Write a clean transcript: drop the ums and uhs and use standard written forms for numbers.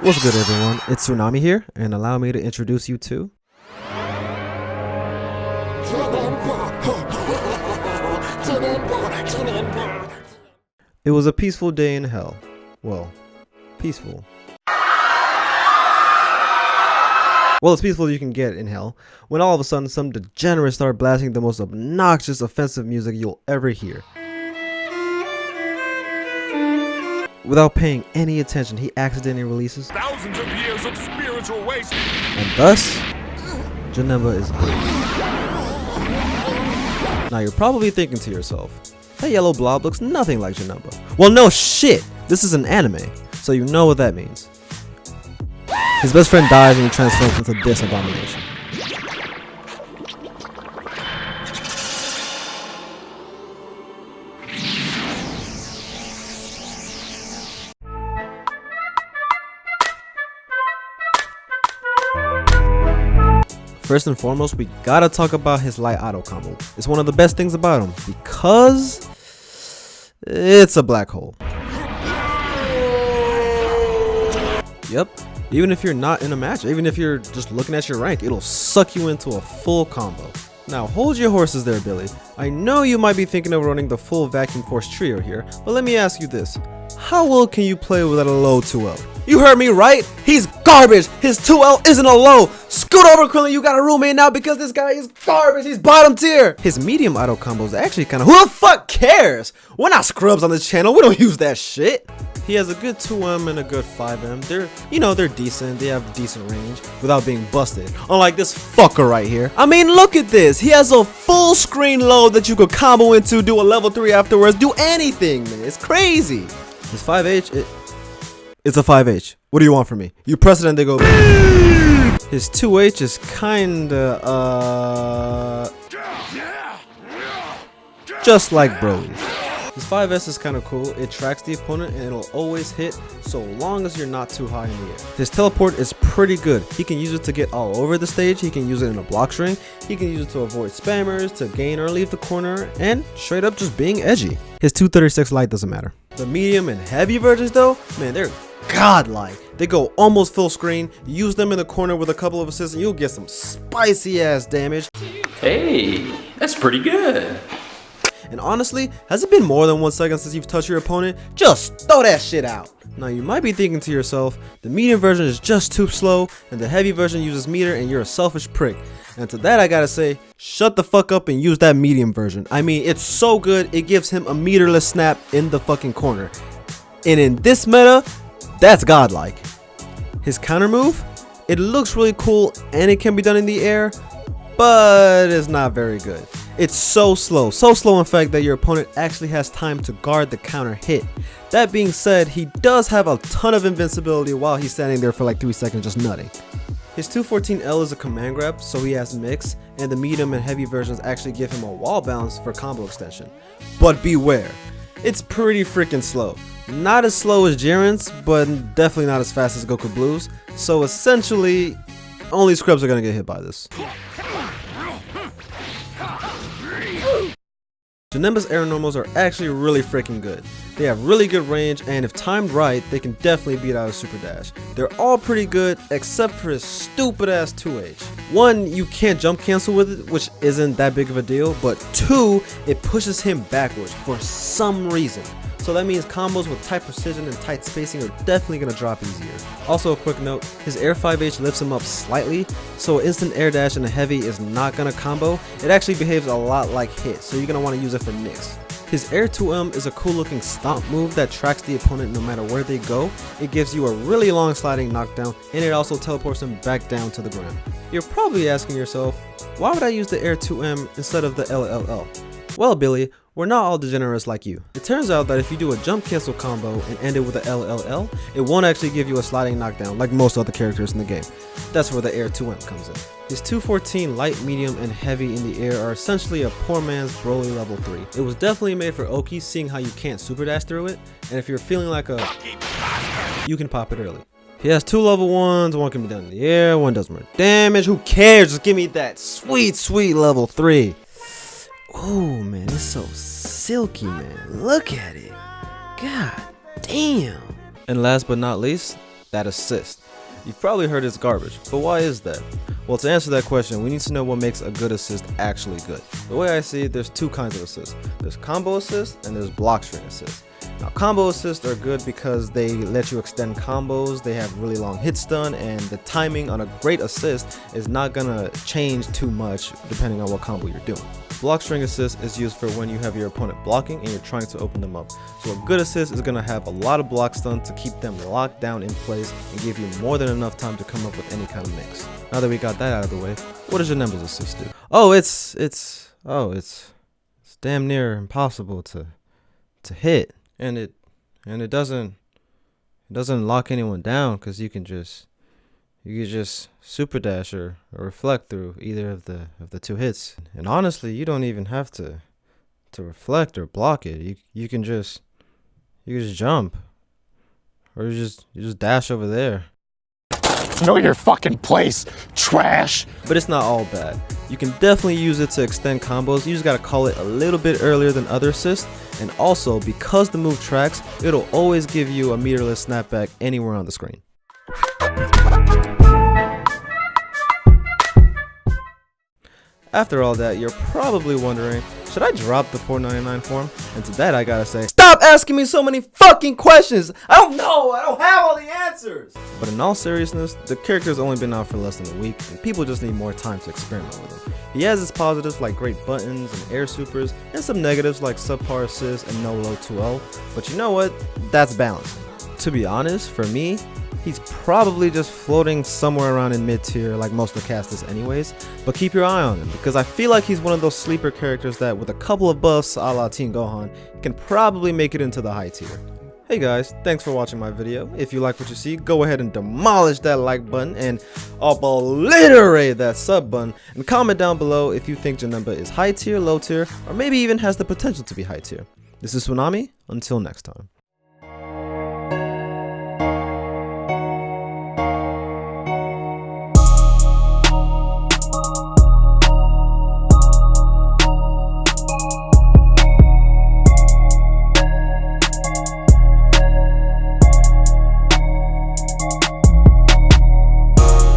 What's good, everyone? It's Tsunami here, and allow me to introduce you to It was a peaceful day in hell. Well, peaceful. Well, as peaceful as you can get in hell, when all of a sudden some degenerates start blasting the most obnoxious, offensive music you'll ever hear. Without paying any attention, he accidentally releases thousands of years of spiritual waste, and thus, Janemba is born. Now you're probably thinking to yourself, that yellow blob looks nothing like Janemba. Well, no shit! This is an anime, so you know what that means. His best friend dies and he transforms into this abomination. First and foremost, we gotta talk about his light auto combo. It's one of the best things about him because it's a black hole. Yep, even if you're not in a match, even if you're just looking at your rank, it'll suck you into a full combo. Now hold your horses there, Billy. I know you might be thinking of running the full vacuum force trio here, but let me ask you this. How well can you play without a low 2L? You heard me right? He's garbage! His 2L isn't a low! Scoot over, Krillin, you got a roommate now because this guy is garbage! He's bottom tier! His medium auto combo is actually kinda— who the fuck cares? We're not scrubs on this channel, we don't use that shit! He has a good 2M and a good 5M. They're decent, they have decent range without being busted. Unlike this fucker right here. I mean, look at this! He has a full screen load that you could combo into, do a level 3 afterwards, do anything, man. It's crazy! His 5H, it's a 5H. What do you want from me? You press it and they go. His 2H is kinda, just like Broly's. His 5S is kinda cool. It tracks the opponent and it'll always hit so long as you're not too high in the air. His teleport is pretty good. He can use it to get all over the stage. He can use it in a block string. He can use it to avoid spammers, to gain or leave the corner, and straight up just being edgy. His 236 light doesn't matter. The medium and heavy versions though, man, they're godlike. They go almost full screen. Use them in the corner with a couple of assists and you'll get some spicy ass damage. Hey, that's pretty good. And honestly, has it been more than 1 second since you've touched your opponent? Just throw that shit out. Now you might be thinking to yourself, the medium version is just too slow and the heavy version uses meter and you're a selfish prick. And to that I gotta say, shut the fuck up and use that medium version. I mean, it's so good, it gives him a meterless snap in the fucking corner. And in this meta, that's godlike. His counter move, it looks really cool and it can be done in the air, but it's not very good. It's so slow in fact that your opponent actually has time to guard the counter hit. That being said, he does have a ton of invincibility while he's standing there for like 3 seconds just nutting. His 214L is a command grab, so he has mix, and the medium and heavy versions actually give him a wall bounce for combo extension. But beware, it's pretty freaking slow. Not as slow as Jiren's, but definitely not as fast as Goku Blue's, so essentially, only scrubs are gonna get hit by this. Janemba's air normals are actually really freaking good. They have really good range, and if timed right, they can definitely beat out a super dash. They're all pretty good except for his stupid ass 2H. 1, you can't jump cancel with it, which isn't that big of a deal, but 2, it pushes him backwards for some reason. So that means combos with tight precision and tight spacing are definitely going to drop easier. Also a quick note, his air 5H lifts him up slightly, so instant air dash and a heavy is not going to combo. It actually behaves a lot like hit, so you're going to want to use it for mix. His air 2M is a cool looking stomp move that tracks the opponent no matter where they go. It gives you a really long sliding knockdown and it also teleports him back down to the ground. You're probably asking yourself, why would I use the air 2M instead of the LLL? Well, Billy, we're not all degenerates like you. It turns out that if you do a jump cancel combo and end it with a LLL, it won't actually give you a sliding knockdown like most other characters in the game. That's where the air 2M comes in. His 214 light, medium, and heavy in the air are essentially a poor man's Broly level 3. It was definitely made for Oki, seeing how you can't super dash through it, and if you're feeling like a you can pop it early. He has 2 level 1s, 1 can be done in the air, 1 does more damage, who cares, just give me that sweet level 3. Oh man, it's so silky, man. Look at it. God damn. And last but not least, that assist. You've probably heard it's garbage, but why is that? Well, to answer that question, we need to know what makes a good assist actually good. The way I see it, there's two kinds of assists. There's combo assist and there's block string assist. Now, combo assists are good because they let you extend combos, they have really long hit stun, and the timing on a great assist is not gonna change too much depending on what combo you're doing. Block string assist is used for when you have your opponent blocking and you're trying to open them up. So a good assist is gonna have a lot of block stun to keep them locked down in place and give you more than enough time to come up with any kind of mix. Now that we got that out of the way, what does Janemba's assist do? Oh, it's damn near impossible to hit. And it doesn't lock anyone down because you can just super dash or reflect through either of the two hits. And honestly, you don't even have to reflect or block it. You can just jump or you just dash over there. Know your fucking place, trash. But it's not all bad. You can definitely use it to extend combos. You just gotta call it a little bit earlier than other assists. And also, because the move tracks, it'll always give you a meterless snapback anywhere on the screen. After all that, you're probably wondering, should I drop the $4.99 form? And to that I gotta say, stop asking me so many fucking questions! I don't know! I don't have all the answers! But in all seriousness, the character's only been out for less than a week, and people just need more time to experiment with him. He has his positives like great buttons and air supers, and some negatives like subpar assist and no low 2L, but you know what? That's balanced. To be honest, for me, he's probably just floating somewhere around in mid-tier like most of the cast is anyways, but keep your eye on him because I feel like he's one of those sleeper characters that with a couple of buffs a la Teen Gohan can probably make it into the high tier. Hey guys, thanks for watching my video. If you like what you see, go ahead and demolish that like button and obliterate that sub button and comment down below if you think Janemba is high tier, low tier, or maybe even has the potential to be high tier. This is Tsunami, until next time.